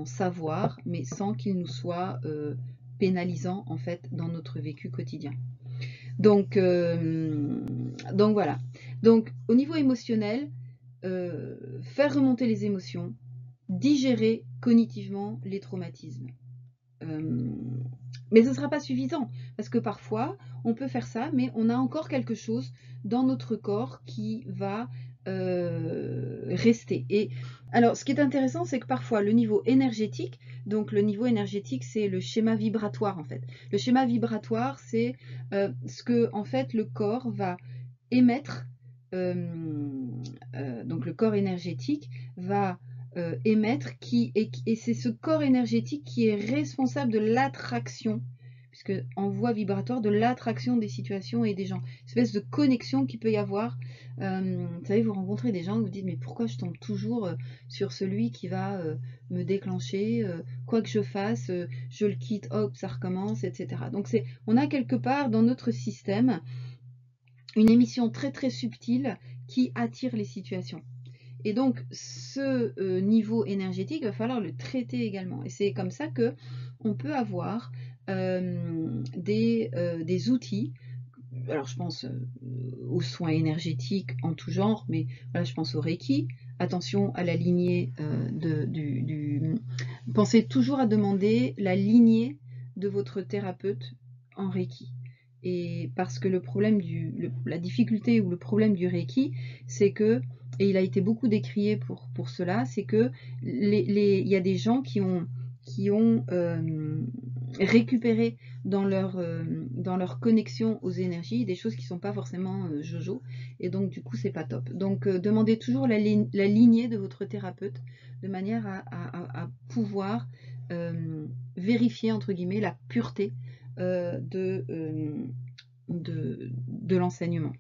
savoir, mais sans qu'il nous soit pénalisant en fait dans notre vécu quotidien. Donc voilà. Donc au niveau émotionnel, faire remonter les émotions, digérer cognitivement les traumatismes. mais ce ne sera pas suffisant, parce que parfois, on peut faire ça, mais on a encore quelque chose dans notre corps qui va rester. Et alors, ce qui est intéressant, c'est que parfois, le niveau énergétique, donc le niveau énergétique, c'est le schéma vibratoire, en fait. Le schéma vibratoire, c'est ce que, en fait, le corps va émettre. Donc, le corps énergétique va émettre, et c'est ce corps énergétique qui est responsable de l'attraction, puisque en voie vibratoire, de l'attraction des situations et des gens. Une espèce de connexion qu'il peut y avoir. Vous savez, vous rencontrez des gens, vous vous dites, mais pourquoi je tombe toujours sur celui qui va me déclencher, quoi que je fasse, je le quitte, hop, ça recommence, etc. Donc on a quelque part dans notre système une émission très très subtile qui attire les situations. Et donc, ce niveau énergétique, il va falloir le traiter également. Et c'est comme ça que on peut avoir des outils. Alors, je pense aux soins énergétiques en tout genre, mais voilà, je pense au Reiki. Attention à la lignée Pensez toujours à demander la lignée de votre thérapeute en Reiki. Et parce que la difficulté ou le problème du Reiki, c'est que, et il a été beaucoup décrié pour cela, c'est que il y a des gens qui ont récupéré dans leur connexion aux énergies des choses qui ne sont pas forcément jojo, et donc du coup c'est pas top. Donc demandez toujours la lignée de votre thérapeute de manière à pouvoir vérifier entre guillemets la pureté de l'enseignement.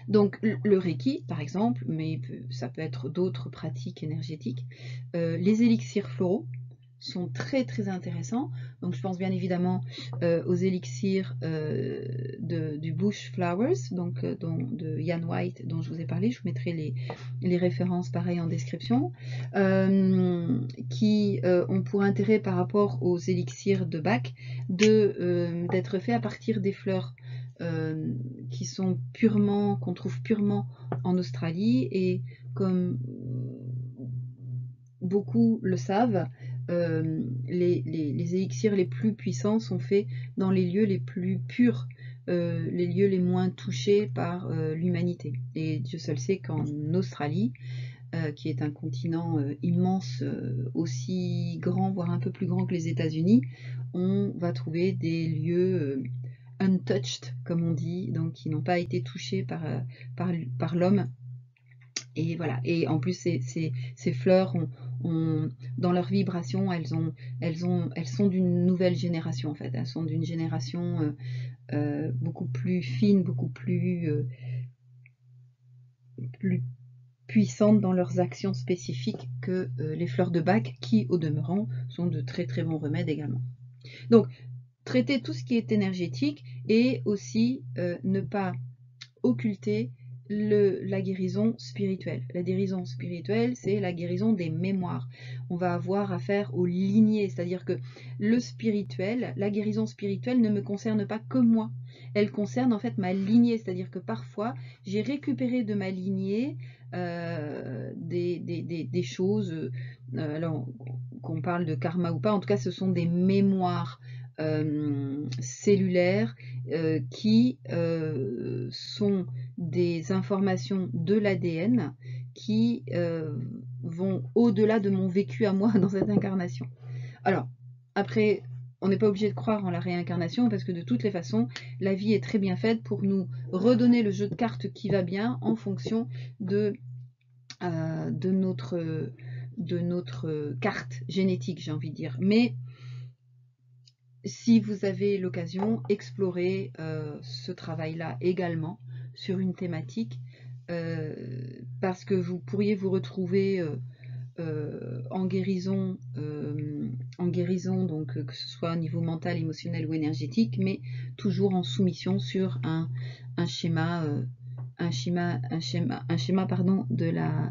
Donc le Reiki par exemple, mais ça peut être d'autres pratiques énergétiques, les élixirs floraux sont très très intéressants. Donc je pense bien évidemment aux élixirs du Bush Flowers, donc de Ian White dont je vous ai parlé. Je vous mettrai les références pareil en description, qui ont pour intérêt par rapport aux élixirs de Bach d'être faits à partir des fleurs qu'on trouve purement en Australie, et comme beaucoup le savent, les élixirs les plus puissants sont faits dans les lieux les plus purs, les lieux les moins touchés par l'humanité. Et Dieu seul sait qu'en Australie, qui est un continent immense, aussi grand, voire un peu plus grand que les États-Unis, on va trouver des lieux untouched, comme on dit, donc qui n'ont pas été touchés par l'homme. Et voilà. Et en plus, ces fleurs dans leur vibration, elles sont d'une nouvelle génération en fait. Elles sont d'une génération beaucoup plus fine, beaucoup plus puissantes dans leurs actions spécifiques que les fleurs de Bach, qui au demeurant sont de très très bons remèdes également. Donc, traiter tout ce qui est énergétique, et aussi ne pas occulter la guérison spirituelle. La guérison spirituelle, c'est la guérison des mémoires. On va avoir affaire aux lignées, c'est-à-dire que le spirituel, la guérison spirituelle ne me concerne pas que moi. Elle concerne en fait ma lignée, c'est-à-dire que parfois j'ai récupéré de ma lignée des choses, alors qu'on parle de karma ou pas, en tout cas ce sont des mémoires cellulaires qui sont des informations de l'ADN qui vont au-delà de mon vécu à moi dans cette incarnation. Alors, après, on n'est pas obligé de croire en la réincarnation, parce que de toutes les façons, la vie est très bien faite pour nous redonner le jeu de cartes qui va bien en fonction de notre carte génétique, j'ai envie de dire. Mais si vous avez l'occasion, explorez ce travail-là également sur une thématique, parce que vous pourriez vous retrouver en guérison, donc que ce soit au niveau mental, émotionnel ou énergétique, mais toujours en soumission sur un schéma de la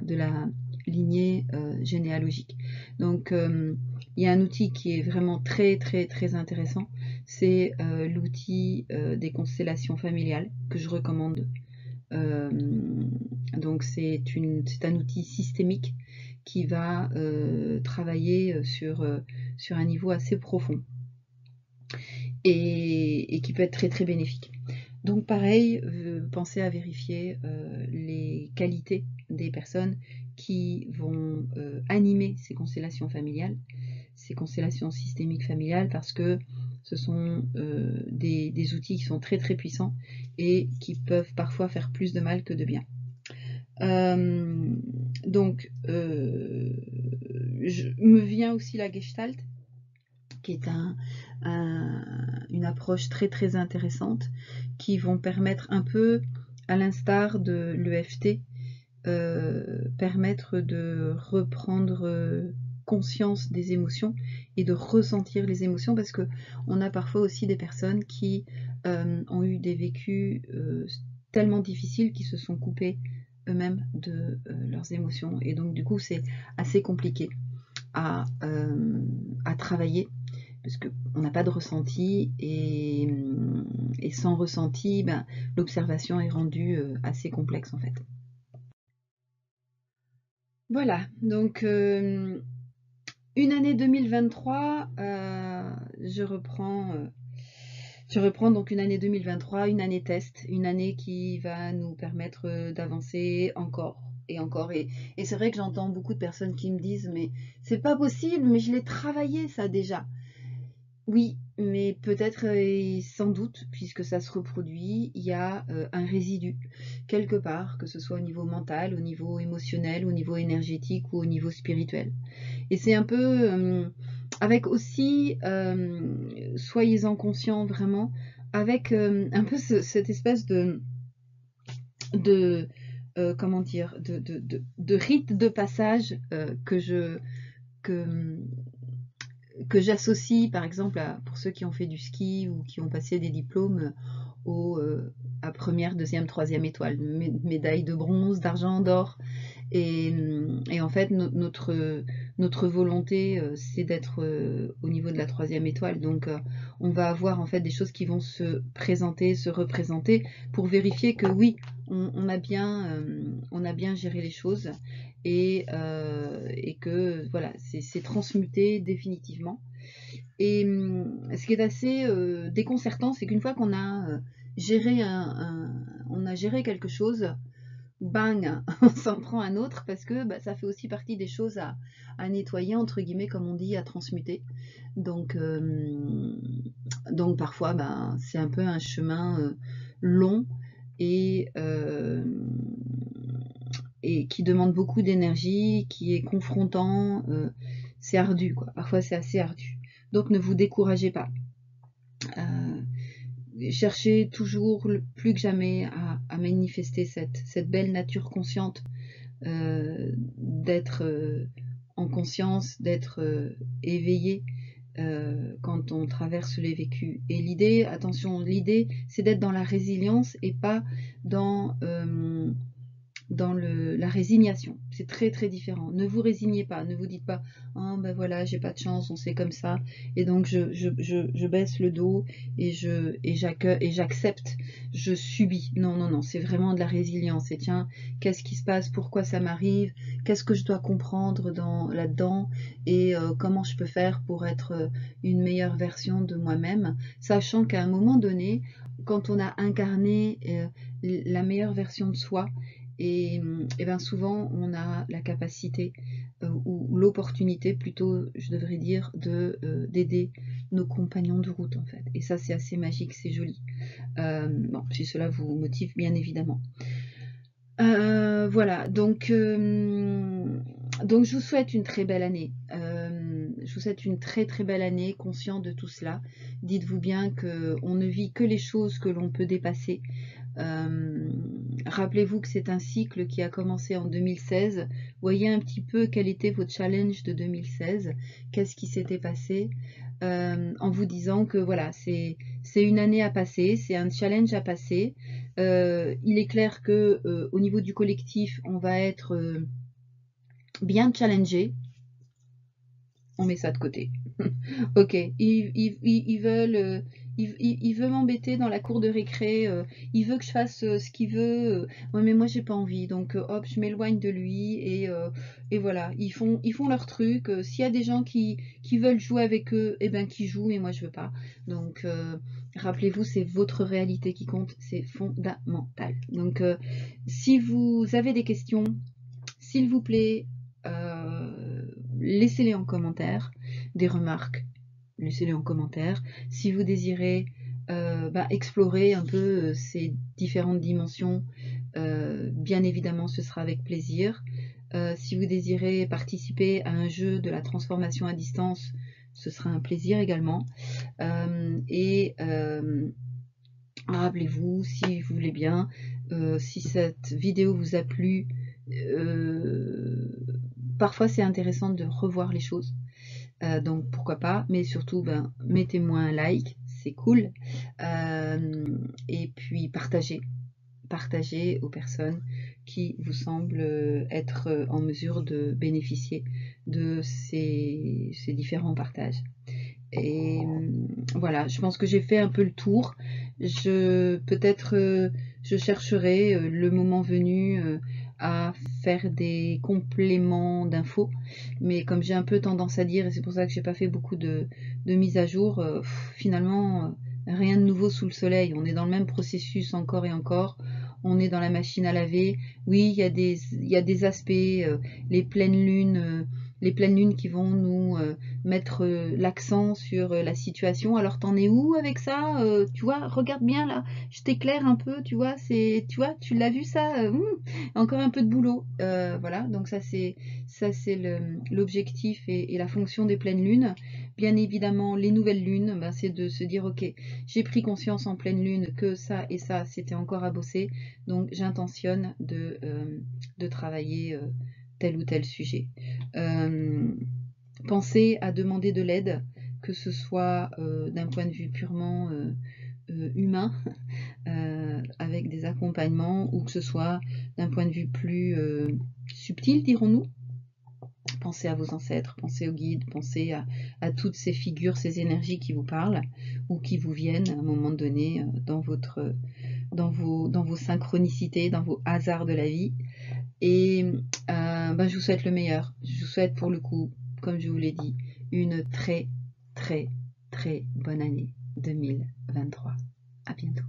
lignée généalogique. Donc il y a un outil qui est vraiment très très très intéressant, c'est l'outil des constellations familiales que je recommande. Donc c'est un outil systémique qui va travailler sur un niveau assez profond et qui peut être très très bénéfique. Donc pareil, pensez à vérifier les qualités des personnes qui vont animer ces constellations familiales, ces constellations systémiques familiales, parce que ce sont des outils qui sont très très puissants et qui peuvent parfois faire plus de mal que de bien. Donc, me vient aussi la Gestalt, qui est une approche très très intéressante, qui vont permettre un peu, à l'instar de l'EFT, permettre de reprendre conscience des émotions et de ressentir les émotions, parce que on a parfois aussi des personnes qui ont eu des vécus tellement difficiles qu'ils se sont coupés eux-mêmes de leurs émotions, et donc du coup c'est assez compliqué à travailler, parce qu'on n'a pas de ressenti, et sans ressenti, ben, l'observation est rendue assez complexe en fait. Voilà, donc une année 2023, je reprends donc une année 2023, une année test, une année qui va nous permettre d'avancer encore et encore. Et c'est vrai que j'entends beaucoup de personnes qui me disent, mais c'est pas possible, mais je l'ai travaillé ça déjà. Oui, mais peut-être et sans doute, puisque ça se reproduit, il y a un résidu quelque part, que ce soit au niveau mental, au niveau émotionnel, au niveau énergétique ou au niveau spirituel. Et c'est un peu avec aussi, soyez-en conscients vraiment, avec un peu cette espèce de comment dire, de rite de passage que, que j'associe par exemple pour ceux qui ont fait du ski ou qui ont passé des diplômes à première, deuxième, troisième étoile, médaille de bronze, d'argent, d'or. Et en fait, notre volonté, c'est d'être au niveau de la troisième étoile. Donc, on va avoir en fait des choses qui vont se présenter, se représenter, pour vérifier que oui, on a bien géré les choses, et que voilà, c'est transmuté définitivement. Et ce qui est assez déconcertant, c'est qu'une fois qu'on a géré quelque chose, bang, on s'en prend un autre, parce que bah, ça fait aussi partie des choses à nettoyer, entre guillemets, comme on dit, à transmuter. Donc parfois, bah, c'est un peu un chemin long et qui demande beaucoup d'énergie, qui est confrontant, c'est ardu, quoi. Parfois, c'est assez ardu. Donc, ne vous découragez pas. Cherchez toujours plus que jamais à manifester cette belle nature consciente, d'être en conscience, d'être éveillé quand on traverse les vécus. Et l'idée, attention, l'idée, c'est d'être dans la résilience et pas dans la résignation. C'est très très différent. Ne vous résignez pas, ne vous dites pas oh ben voilà, j'ai pas de chance, on sait comme ça, et donc je baisse le dos et j'accepte, je subis. Non, non, non, c'est vraiment de la résilience. Et tiens, qu'est-ce qui se passe, pourquoi ça m'arrive, qu'est-ce que je dois comprendre là-dedans, et comment je peux faire pour être une meilleure version de moi-même, sachant qu'à un moment donné, quand on a incarné la meilleure version de soi, et bien souvent on a la capacité ou l'opportunité plutôt, je devrais dire, d'aider nos compagnons de route en fait. Et ça c'est assez magique, c'est joli. Bon, si cela vous motive bien évidemment. Voilà, donc je vous souhaite une très belle année. Je vous souhaite une très très belle année, conscient de tout cela. Dites-vous bien qu'on ne vit que les choses que l'on peut dépasser. Rappelez-vous que c'est un cycle qui a commencé en 2016. Voyez un petit peu quel était votre challenge de 2016, qu'est-ce qui s'était passé, en vous disant que voilà, c'est une année à passer, c'est un challenge à passer. Il est clair que au niveau du collectif, on va être bien challengé. On met ça de côté. Ok, ils veulent il veut m'embêter dans la cour de récré, il veut que je fasse ce qu'il veut, ouais, mais moi j'ai pas envie, donc hop, je m'éloigne de lui, et voilà, ils font leur truc. S'il y a des gens qui veulent jouer avec eux, eh ben qui jouent, mais moi je veux pas. Donc rappelez-vous, c'est votre réalité qui compte, c'est fondamental. Donc si vous avez des questions, s'il vous plaît, laissez-les en commentaire, des remarques, laissez-les en commentaire. Si vous désirez explorer un peu ces différentes dimensions, bien évidemment ce sera avec plaisir. Si vous désirez participer à un jeu de la transformation à distance, ce sera un plaisir également. Rappelez-vous, si vous voulez bien, si cette vidéo vous a plu, parfois c'est intéressant de revoir les choses. Donc pourquoi pas, mais surtout mettez-moi un like, c'est cool, et puis partagez aux personnes qui vous semblent être en mesure de bénéficier de ces différents partages. Et voilà, je pense que j'ai fait un peu le tour. Peut-être je chercherai le moment venu à faire des compléments d'infos, mais comme j'ai un peu tendance à dire, et c'est pour ça que j'ai pas fait beaucoup de mises à jour, finalement rien de nouveau sous le soleil. On est dans le même processus encore et encore. On est dans la machine à laver. Oui, il y a des aspects, les pleines lunes qui vont nous mettre l'accent sur la situation. Alors t'en es où avec ça? Tu vois, regarde bien là, je t'éclaire un peu, tu vois, tu l'as vu ça? Encore un peu de boulot. Voilà, donc ça c'est l'objectif et la fonction des pleines lunes. Bien évidemment, les nouvelles lunes, c'est de se dire ok, j'ai pris conscience en pleine lune que ça et ça c'était encore à bosser, donc j'intentionne de travailler tel ou tel sujet. Pensez à demander de l'aide, que ce soit d'un point de vue purement humain, avec des accompagnements, ou que ce soit d'un point de vue plus subtil, dirons-nous. Pensez à vos ancêtres, pensez aux guides, pensez à toutes ces figures, ces énergies qui vous parlent ou qui vous viennent à un moment donné dans vos synchronicités, dans vos hasards de la vie. Et je vous souhaite le meilleur. Je vous souhaite pour le coup, comme je vous l'ai dit, une très très très bonne année 2023. À bientôt.